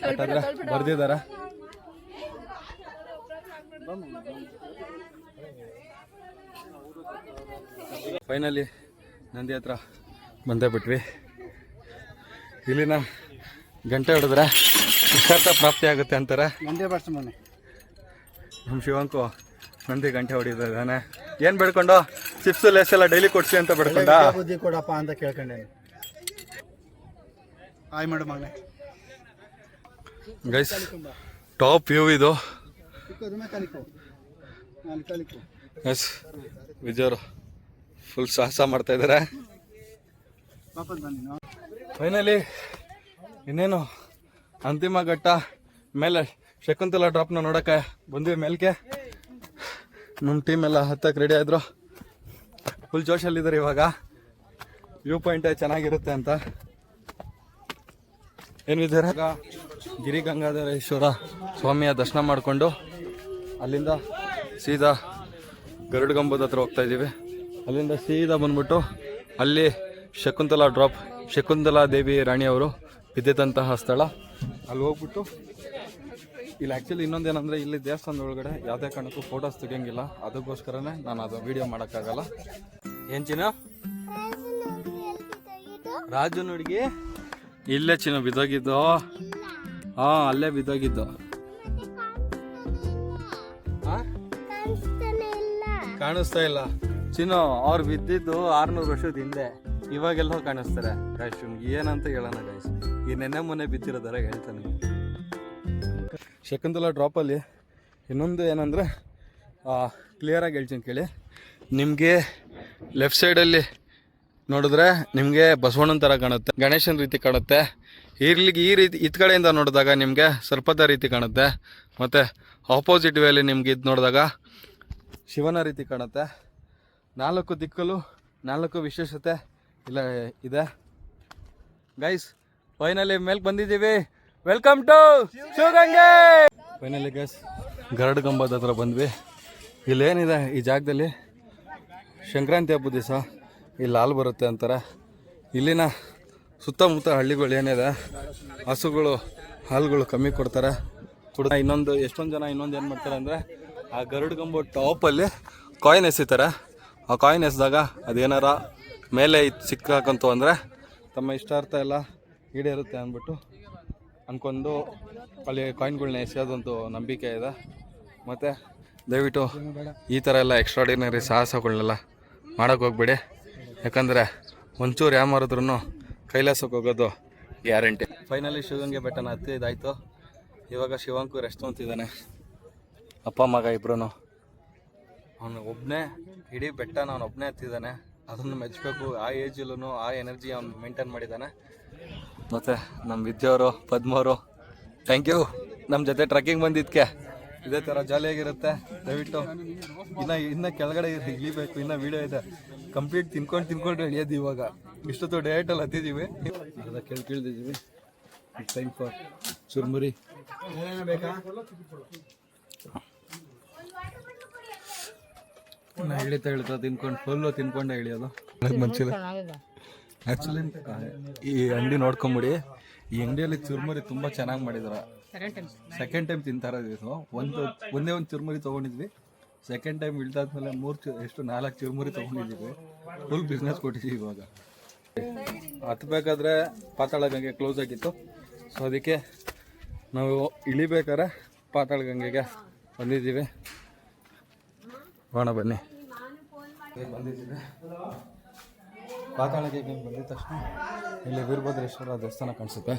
ಬಟ್ ಆದರೆ ಬರೆದಿದ್ದಾರೆ. ಫೈನಲಿ ನಂದಿ ಹತ್ರ ಬಂದೇ ಬಿಟ್ವಿ. ಇಲ್ಲಿನ ಗಂಟೆ ಹೊಡೆದ್ರೆ ಇಷ್ಟಾರ್ಥ ಪ್ರಾಪ್ತಿ ಆಗುತ್ತೆ ಅಂತಾರೆ. ನಮ್ಮ ಶಿವಂಕು ನಂದಿ ಗಂಟೆ ಹೊಡಿದಾನೆ. ಏನು ಬೆಳ್ಕೊಂಡು ಚಿಪ್ಸು ಲೇಸ್ ಎಲ್ಲ ಡೈಲಿ ಕೊಡ್ಸಿ ಅಂತ ಬೆಳ್ಕೊಂಡ. ಬುದ್ಧಿ ಕೊಡಪ್ಪ ಅಂತ ಕೇಳ್ಕೊಂಡೆ. ಹಾಯ್ ಮೇಡಮ್ ಮಗನೇ. ಗೈಸ್ ಟಾಪ್ ವ್ಯೂ ಇದು. ಎಸ್, ವಿಜಯರು ಫುಲ್ ಸಾಹಸ ಮಾಡ್ತಾ ಇದ್ದಾರೆ. ಫೈನಲಿ ಇನ್ನೇನು ಅಂತಿಮ ಘಟ್ಟ ಮೇಲೆ ಶಕುಂತಲಾ ಡ್ರಾಪ್ನ ನೋಡೋಕ್ಕೆ ಬಂದ್ವಿ ಮೇಲ್ಕೆ. ನಮ್ಮ ಟೀಮ್ ಎಲ್ಲ ಹತ್ತಕ್ಕೆ ರೆಡಿ ಆದರು. ಫುಲ್ ಜೋಶಲ್ಲಿದ್ದಾರೆ. ಇವಾಗ ವ್ಯೂ ಪಾಯಿಂಟ್ ಚೆನ್ನಾಗಿರುತ್ತೆ ಅಂತ. ಏನಿದ್ದಾರೆ, ಗಿರಿ ಗಂಗಾಧರೇಶ್ವರ ಸ್ವಾಮಿಯ ದರ್ಶನ ಮಾಡಿಕೊಂಡು ಅಲ್ಲಿಂದ ಸೀದಾ ಗರುಡಗಂಬದ ಹತ್ರ ಹೋಗ್ತಾ ಇದ್ದೀವಿ. ಅಲ್ಲಿಂದ ಸೀದಾ ಬಂದ್ಬಿಟ್ಟು ಅಲ್ಲಿ ಶಕುಂತಲಾ ಡ್ರಾಪ್, ಶಕುಂತಲಾ ದೇವಿ ರಾಣಿಯವರು ಬಿದ್ದಿದ್ದಂತಹ ಸ್ಥಳ, ಅಲ್ಲಿ ಹೋಗ್ಬಿಟ್ಟು ಇಲ್ಲಿ ಆ್ಯಕ್ಚುಲಿ ಇನ್ನೊಂದೇನೆಂದರೆ, ಇಲ್ಲಿ ದೇವಸ್ಥಾನದ ಒಳಗಡೆ ಯಾವುದೇ ಕಾರಣಕ್ಕೂ ಫೋಟೋಸ್ ತೆಗಿಯಂಗಿಲ್ಲ. ಅದಕ್ಕೋಸ್ಕರನೇ ನಾನು ಅದು ವೀಡಿಯೋ ಮಾಡೋಕ್ಕಾಗಲ್ಲ. ಏನು ಚಿನ್ನ? ರಾಜು ಹುಡುಗಿ ಇಲ್ಲೇ ಚಿನ್ನ ಬಿದ್ದೋಗಿದ್ದು. ಹಾಂ ಅಲ್ಲೇ ಬಿದ್ದೋಗಿದ್ದು. ಕಾಣಿಸ್ತಾ ಇಲ್ಲ ಚಿನ್ನು, ಅವ್ರು ಬಿದ್ದಿದ್ದು 600 ವರ್ಷದ ಹಿಂದೆ, ಇವಾಗೆಲ್ಲೋ ಕಾಣಿಸ್ತಾರೆ. ಗೈಸ್ ಏನಂತ ಹೇಳೋಣ ಗೈಸ್, ಈ ನೆನ್ನೆ ಮೊನ್ನೆ ಬಿದ್ದಿರೋದಾರ ಹೇಳ್ತಾನೆ. ಶಕುಂತಲಾ ಡ್ರಾಪಲ್ಲಿ ಇನ್ನೊಂದು ಏನಂದರೆ ಕ್ಲಿಯರಾಗಿ ಹೇಳ್ತೀನಿ ಕೇಳಿ. ನಿಮಗೆ ಲೆಫ್ಟ್ ಸೈಡಲ್ಲಿ ನೋಡಿದ್ರೆ ನಿಮಗೆ ಬಸವಣ್ಣನ ಥರ ಕಾಣುತ್ತೆ, ಗಣೇಶನ ರೀತಿ ಕಾಣುತ್ತೆ. ಇರ್ಲಿಕ್ಕೆ ಈ ರೀತಿ ಇತ್ ಕಡೆಯಿಂದ ನೋಡಿದಾಗ ನಿಮಗೆ ಸರ್ಪದ ರೀತಿ ಕಾಣುತ್ತೆ. ಮತ್ತು ಆಪೋಸಿಟ್ ವೇಲಿ ನಿಮ್ಗೆ ಇದು ನೋಡಿದಾಗ ಶಿವನ ರೀತಿ ಕಾಣುತ್ತೆ. 4 ದಿಕ್ಕಲ್ಲೂ 4 ವಿಶೇಷತೆ ಇಲ್ಲ ಇದೆ ಗೈಸ್. ಫೈನಲಿ ಮೇಲ್ಕ್ ಬಂದಿದ್ದೀವಿ. Welcome to Shivagange. Finally guys ಗರಡು ಕಂಬದ ಹತ್ರ ಬಂದ್ವಿ. ಇಲ್ಲೇನಿದೆ ಈ ಜಾಗದಲ್ಲಿ, ಸಂಕ್ರಾಂತಿ ಹಬ್ಬದ ದಿವಸ ಇಲ್ಲಿ ಹಾಲು ಬರುತ್ತೆ ಅಂತಾರೆ. ಇಲ್ಲಿನ ಸುತ್ತಮುತ್ತ ಹಳ್ಳಿಗಳು ಏನಿದೆ, ಹಸುಗಳು ಹಾಲುಗಳು ಕಮ್ಮಿ ಕೊಡ್ತಾರೆ. ಇನ್ನೊಂದು ಎಷ್ಟೊಂದು ಜನ ಇನ್ನೊಂದು ಏನು ಮಾಡ್ತಾರೆ ಅಂದರೆ, ಆ ಗರುಡು ಕಂಬ ಟಾಪಲ್ಲಿ ಕಾಯಿನ್ ಎಸಿತಾರೆ. ಆ ಕಾಯಿನ್ ಎಸ್ದಾಗ ಅದೇನಾರ ಮೇಲೆ ಸಿಕ್ಕಾಕಂತು ಅಂದರೆ ತಮ್ಮ ಇಷ್ಟಾರ್ಥ ಎಲ್ಲ ಈಡೇರುತ್ತೆ ಅಂದ್ಬಿಟ್ಟು ಅಂದ್ಕೊಂಡು ಅಲ್ಲಿ ಕಾಯಿನ್ಗಳನ್ನ ಎಸೆಯೋದಂತೂ ನಂಬಿಕೆ ಇದೆ. ಮತ್ತು ದಯವಿಟ್ಟು ಈ ಥರ ಎಲ್ಲ ಎಕ್ಸ್ಟ್ರಾಡಿನರಿ ಸಾಹಸಗಳನ್ನೆಲ್ಲ ಮಾಡೋಕ್ಕೆ ಹೋಗ್ಬೇಡಿ. ಯಾಕಂದರೆ ಒಂಚೂರು ಯಾಮಾರಿದ್ರೂ ಕೈಲಾಸಕ್ಕೆ ಹೋಗೋದು ಗ್ಯಾರಂಟಿ. ಫೈನಲಿ ಶಿವಗಂಗೆ ಬೆಟ್ಟನ ಹತ್ತಿದಾಯಿತು. ಇವಾಗ ಶಿವಂಕು ರೆಸ್ಟ್ ತೊಗೊತಿದ್ದಾನೆ. ಅಪ್ಪ ಮಗ ಇಬ್ಬರೂ. ಅವನು ಒಬ್ಬನೇ ಇಡೀ ಬೆಟ್ಟನ ಅವನು ಒಬ್ಬನೇ ಹತ್ತಿದ್ದಾನೆ. ಅದನ್ನು ಮೆಚ್ಚಬೇಕು. ಆ ಏಜಲ್ಲೂ ಆ ಎನರ್ಜಿ ಅವ್ನು ಮೇಂಟೈನ್ ಮಾಡಿದ್ದಾನೆ. ಮತ್ತು ನಮ್ಮ ವಿದ್ಯವರು, ಪದ್ಮವರು, ಥ್ಯಾಂಕ್ ಯು ನಮ್ಮ ಜೊತೆ ಟ್ರೆಕ್ಕಿಂಗ್ ಬಂದಿದ್ದಕ್ಕೆ. ಇದೇ ಥರ ಜಾಲಿಯಾಗಿರುತ್ತೆ. ದಯವಿಟ್ಟು ಇನ್ನು ಕೆಳಗಡೆ ಇಳಿಬೇಕು. ಇನ್ನು ವೀಡಿಯೋ ಇದೆ ಕಂಪ್ಲೀಟ್. ತಿನ್ಕೊಂಡು ಇಳಿಯೋದು. ಇವಾಗ ಇಷ್ಟೊತ್ತು ಡೇಟಲ್ಲಿ ಹತ್ತಿದ್ದೀವಿ. ಅರ್ಧ ಕೇಳ್ದಿದ್ದೀವಿ. ಟೈಮ್ ಫಾರ್ ಚುರ್ಮುರಿ. ಇಳಿತಾ ತಿನ್ಕೊಂಡು ಫುಲ್ಲು ತಿನ್ಕೊಂಡೆ ಇಳಿಯೋದು. ಮನ್ಸಿಲ್ಲ ಆ್ಯಕ್ಚುಲಿ ಈ ಅಂಗಡಿ ನೋಡ್ಕೊಂಬಿಡಿ. ಈ ಅಂಗಡಿಯಲ್ಲಿ ಚುರ್ಮುರಿ ತುಂಬ ಚೆನ್ನಾಗಿ ಮಾಡಿದಾರೆ. ಸೆಕೆಂಡ್ ಟೈಮ್ ತಿಂತಾರೆ. ಇದು ಒಂದೇ ಒಂದು ಚುರ್ಮುರಿ ತೊಗೊಂಡಿದ್ವಿ. ಸೆಕೆಂಡ್ ಟೈಮ್ ಇಳ್ದಾದ್ಮೇಲೆ 4 ಚುರ್ಮುರಿ ತೊಗೊಂಡಿದ್ದೀವಿ. ಫುಲ್ ಬಿಸ್ನೆಸ್ ಕೊಟ್ಟಿದ್ದೀವಿ. ಇವಾಗ ಹತ್ಬೇಕಾದ್ರೆ ಪಾತಾಳ ಗಂಗೆ ಕ್ಲೋಸ್ ಆಗಿತ್ತು. ಸೊ ಅದಕ್ಕೆ ನಾವು ಇಳಿಬೇಕಾದ್ರೆ ಪಾತಾಳ ಗಂಗೆಗೆ ಬಂದಿದ್ದೀವಿ. ಹೋಣ ಬನ್ನಿ. ಬಂದಿದ್ದೀವಿ ಪಾತಾಳ ಗಂಗೆ. ಬಂದಿದ ತಕ್ಷಣ ಇಲ್ಲಿ ವೀರಭದ್ರೇಶ್ವರ ದೇವಸ್ಥಾನ ಕಾಣಿಸುತ್ತೆ.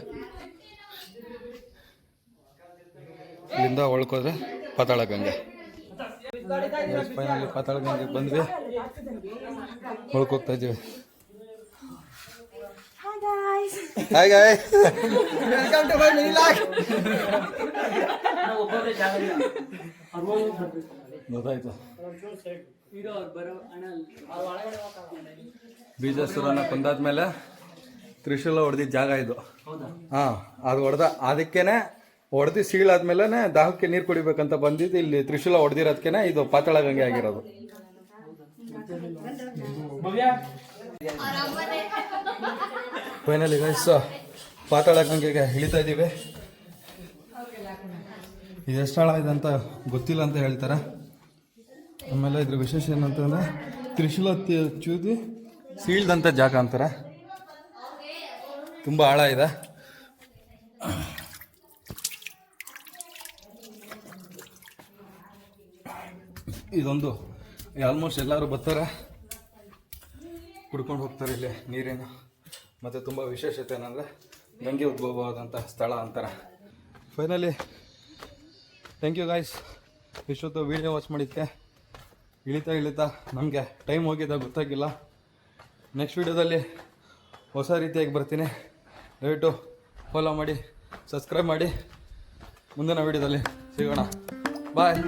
ಇಲ್ಲಿಂದ ಒಳ್ಕೋದ್ರೆ ಪಾತಾಳ ಗಂಗೆ. ಫೈನಲಿ ಪಾತಾಳ ಗಂಗೆಗೆ ಬಂದ್ವಿ. ಒಳ್ಕೋಗ್ತಾ ಇದ್ದೀವಿ. Hi guys, welcome to my vlog. ಗೊತ್ತಾಯ್ತು. ಬೀಜಾಸುರನ ಕೊಂದಾದ್ಮೇಲೆ ತ್ರಿಶೂಲ ಹೊಡೆದಿದ್ದ ಜಾಗ ಇದು. ಹಾಂ, ಅದು ಅದಕ್ಕೇನೆ ಹೊಡೆದು ಸೀಳಾದ್ಮೇಲೆ ದಾಹಕ್ಕೆ ನೀರು ಕುಡಿಬೇಕಂತ ಬಂದಿದ್ದು. ಇಲ್ಲಿ ತ್ರಿಶೂಲ ಹೊಡೆದಿರೋದಕ್ಕೆ ಇದು ಪಾತಾಳ ಗಂಗೆ ಆಗಿರೋದು. ಫೈನಲಿ ಗೈಸ್ ಪಾತಾಳ ಗಂಗೆಗೆ ಇಳಿತಾ ಇದ್ದೀವಿ. ಇದು ಎಷ್ಟು ಆಳ ಇದೆ ಅಂತ ಗೊತ್ತಿಲ್ಲ ಅಂತ ಹೇಳ್ತಾರೆ. ಆಮೇಲೆ ಇದ್ರ ವಿಶೇಷ ಏನಂತಂದರೆ ತ್ರಿಶೂಲ ಚೂದಿ ಸೀಳ್ದಂಥ ಜಾಗ ಅಂತಾರೆ. ತುಂಬ ಆಳ ಇದೆ. ಇದೊಂದು ಆಲ್ಮೋಸ್ಟ್ ಎಲ್ಲರೂ ಬರ್ತಾರೆ, ಕುಡ್ಕೊಂಡು ಹೋಗ್ತಾರೆ ಇಲ್ಲಿ ನೀರೇನು. ಮತ್ತು ತುಂಬ ವಿಶೇಷತೆ ಏನಂದರೆ ಗಂಗೆ ಉದ್ಭವವಾದಂಥ ಸ್ಥಳ ಅಂತಾರೆ. Finally thank you guys. ಇಷ್ಟೊತ್ತು ವೀಡಿಯೋ ವಾಚ್ ಮಾಡಿದ್ದಕ್ಕೆ. ಇಳಿತಾ ನಮಗೆ ಟೈಮ್ ಹೋಗಿದ್ದ ಗೊತ್ತಾಗಿಲ್ಲ. ನೆಕ್ಸ್ಟ್ ವೀಡಿಯೋದಲ್ಲಿ ಹೊಸ ರೀತಿಯಾಗಿ ಬರ್ತೀನಿ. ದಯವಿಟ್ಟು ಫಾಲೋ ಮಾಡಿ, ಸಬ್ಸ್ಕ್ರೈಬ್ ಮಾಡಿ. ಮುಂದಿನ ವೀಡಿಯೋದಲ್ಲಿ ಸಿಗೋಣ. ಬಾಯ್.